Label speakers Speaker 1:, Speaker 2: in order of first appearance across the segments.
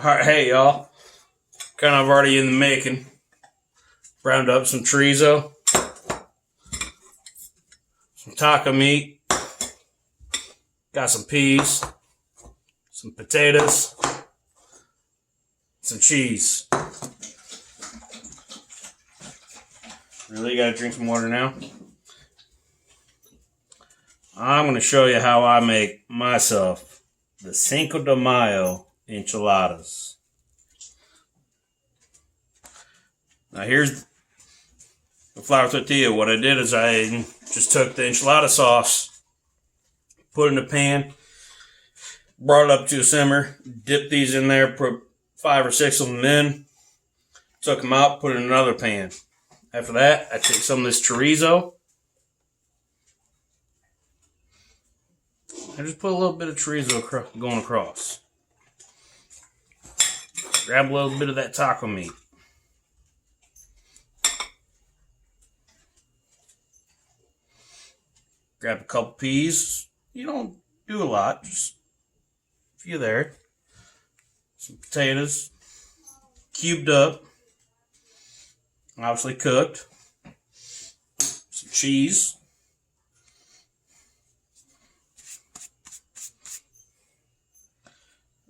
Speaker 1: Alright, hey y'all. Kind of already in the making. Browned up some chorizo, some taco meat, got some peas, some potatoes, some cheese. Really gotta drink some water now. I'm gonna show you how I make myself the Cinco de Mayo enchiladas. Now here's the flour tortilla. What I did is I just took the enchilada sauce, put it in a pan, brought it up to a simmer, dipped these in there, put 5 or 6 of them in, took them out, put it in another pan. After that, I take some of this chorizo. I just put a little bit of chorizo going across. Grab a little bit of that taco meat. Grab a couple peas. You don't do a lot, just a few there. Some potatoes, cubed up, obviously cooked. Some cheese.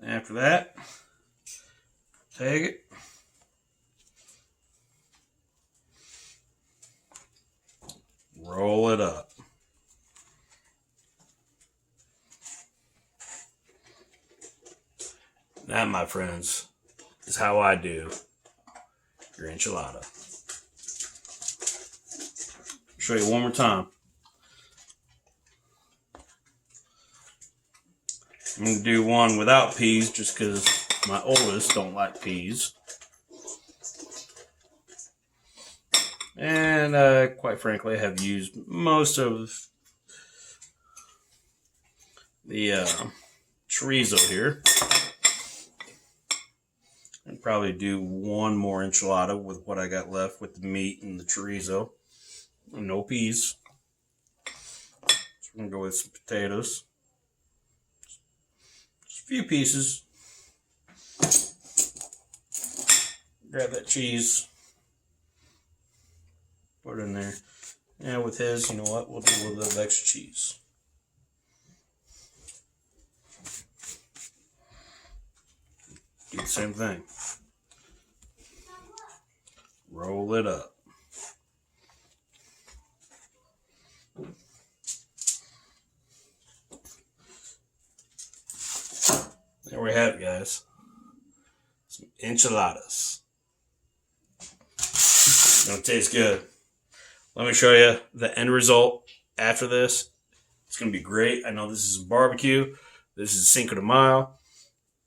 Speaker 1: After that, take it, roll it up. That, my friends, is how I do your enchilada. Show you one more time. I'm going to do one without peas just because my oldest don't like peas. And quite frankly, I have used most of the chorizo here. I'd probably do one more enchilada with what I got left with the meat and the chorizo. No peas. So we're going to go with some potatoes. Just a few pieces. Grab that cheese. Put it in there. And with his, you know what? We'll do a little bit of extra cheese. Do the same thing. Roll it up. There we have it, guys. Some enchiladas. It's gonna taste good. Let me show you the end result after this. It's gonna be great. I know this is a barbecue. This is Cinco de Mayo.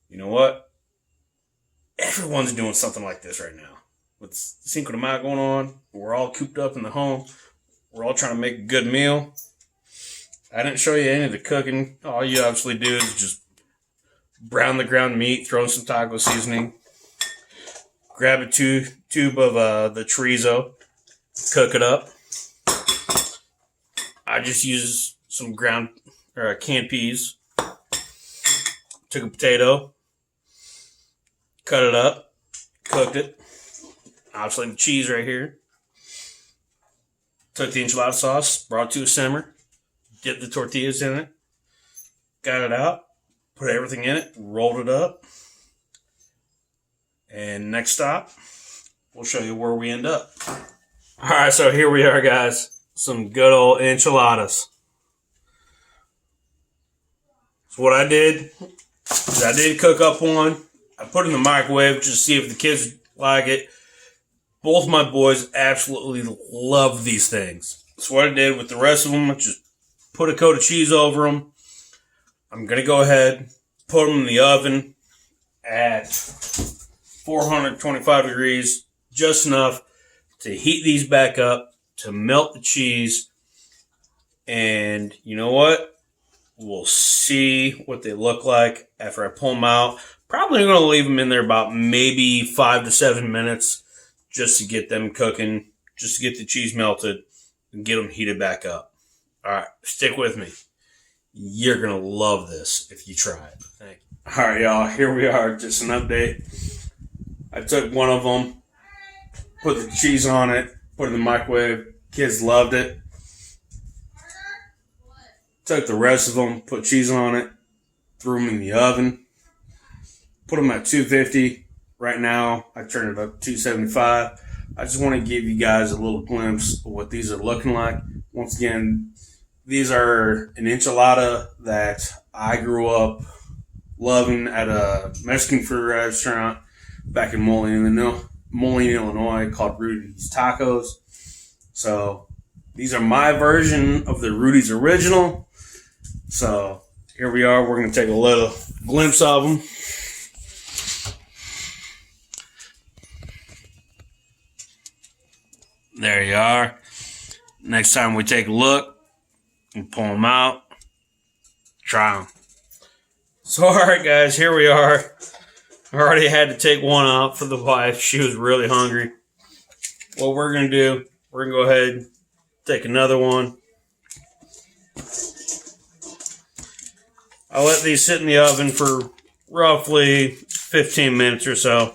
Speaker 1: You know what? Everyone's doing something like this right now. With Cinco de Mayo going on, we're all cooped up in the home. We're all trying to make a good meal. I didn't show you any of the cooking. All you obviously do is just brown the ground meat, throw in some taco seasoning, grab a tube of the chorizo, cook it up. I just used some canned peas. Took a potato, cut it up, cooked it. Obviously the cheese right here. Took the enchilada sauce, brought it to a simmer, dipped the tortillas in it, got it out, put everything in it, rolled it up. And next stop, we'll show you where we end up. Alright, so here we are, guys. Some good old enchiladas. So what I did is I did cook up one. I put it in the microwave just to see if the kids like it. Both my boys absolutely love these things. So what I did with the rest of them, I just put a coat of cheese over them. I'm going to go ahead, put them in the oven at 425 degrees, just enough to heat these back up, to melt the cheese. And you know what? We'll see what they look like after I pull them out. Probably going to leave them in there about maybe 5 to 7 minutes just to get them cooking, just to get the cheese melted and get them heated back up. All right, stick with me. You're going to love this if you try it. Thank you. Alright, y'all, here we are. Just an update. I took one of them, put the cheese on it, put it in the microwave. Kids loved it. Took the rest of them, put cheese on it, threw them in the oven, put them at 250. Right now, I turned it up to 275. I just want to give you guys a little glimpse of what these are looking like. Once again, these are an enchilada that I grew up loving at a Mexican food restaurant back in Moline, Illinois, called Rudy's Tacos. So these are my version of the Rudy's original. So here we are. We're going to take a little glimpse of them. There you are. Next time we take a look, we pull them out, try them. So, alright guys, here we are. I already had to take one out for the wife. She was really hungry. What we're going to do, we're going to go ahead and take another one. I'll let these sit in the oven for roughly 15 minutes or so.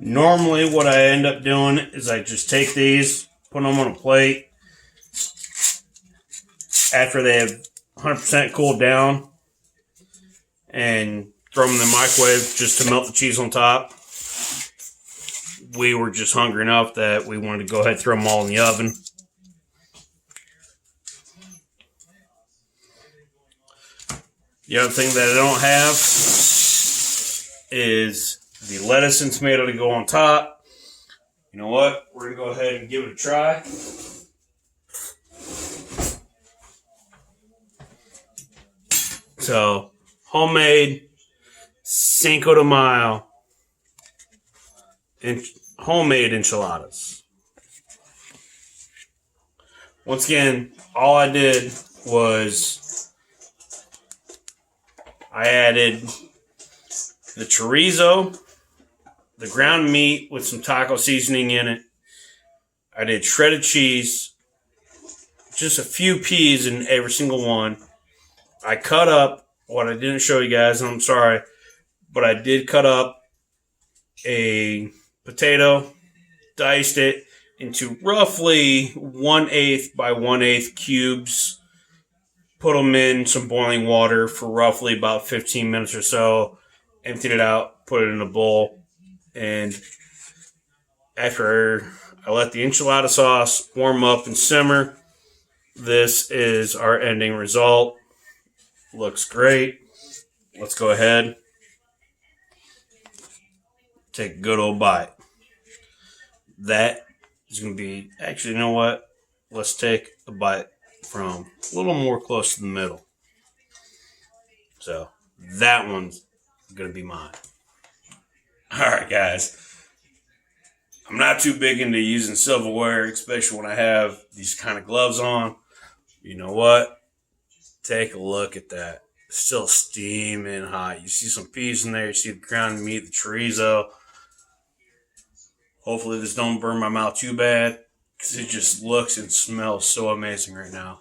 Speaker 1: Normally, what I end up doing is I just take these, put them on a plate. After they have 100% cooled down, and throw them in the microwave just to melt the cheese on top. We were just hungry enough that we wanted to go ahead and throw them all in the oven. The other thing that I don't have is the lettuce and tomato to go on top. You know what? We're going to go ahead and give it a try. So, homemade Cinco de Mayo homemade enchiladas. Once again, all I did was I added the chorizo, the ground meat with some taco seasoning in it. I did shredded cheese, just a few peas in every single one. I cut up, what I didn't show you guys, and I'm sorry, but I did cut up a potato, diced it into roughly 1/8 by 1/8 cubes, put them in some boiling water for roughly about 15 minutes or so, emptied it out, put it in a bowl, and after I let the enchilada sauce warm up and simmer, this is our ending result. Looks great. Let's go ahead. Take a good old bite. That is going to be, actually, you know what? Let's take a bite from a little more close to the middle. So, that one's going to be mine. Alright, guys. I'm not too big into using silverware, especially when I have these kind of gloves on. You know what? Take a look at that. It's still steaming hot. You see some peas in there. You see the ground meat, the chorizo. Hopefully this don't burn my mouth too bad, because it just looks and smells so amazing right now.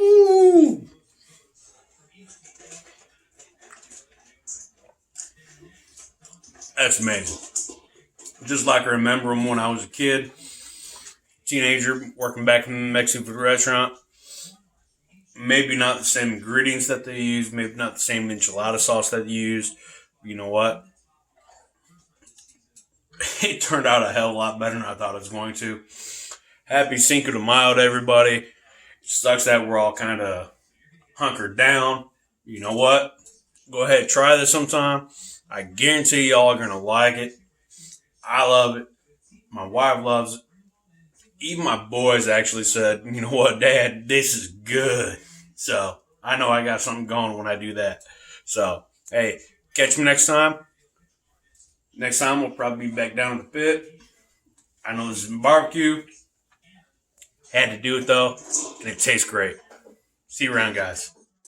Speaker 1: Ooh! That's amazing. Just like I remember them when I was a kid. Teenager working back in the Mexican food restaurant. Maybe not the same ingredients that they use, maybe not the same enchilada sauce that they used. You know what? It turned out a hell of a lot better than I thought it was going to. Happy Cinco de Mayo to everybody. It sucks that we're all kind of hunkered down. You know what? Go ahead, try this sometime. I guarantee y'all are going to like it. I love it. My wife loves it. Even my boys actually said, you know what, Dad, this is good. So, I know I got something going when I do that. So, hey, catch me next time. Next time, we'll probably be back down in the pit. I know this is barbecue. Had to do it, though, because and it tastes great. See you around, guys.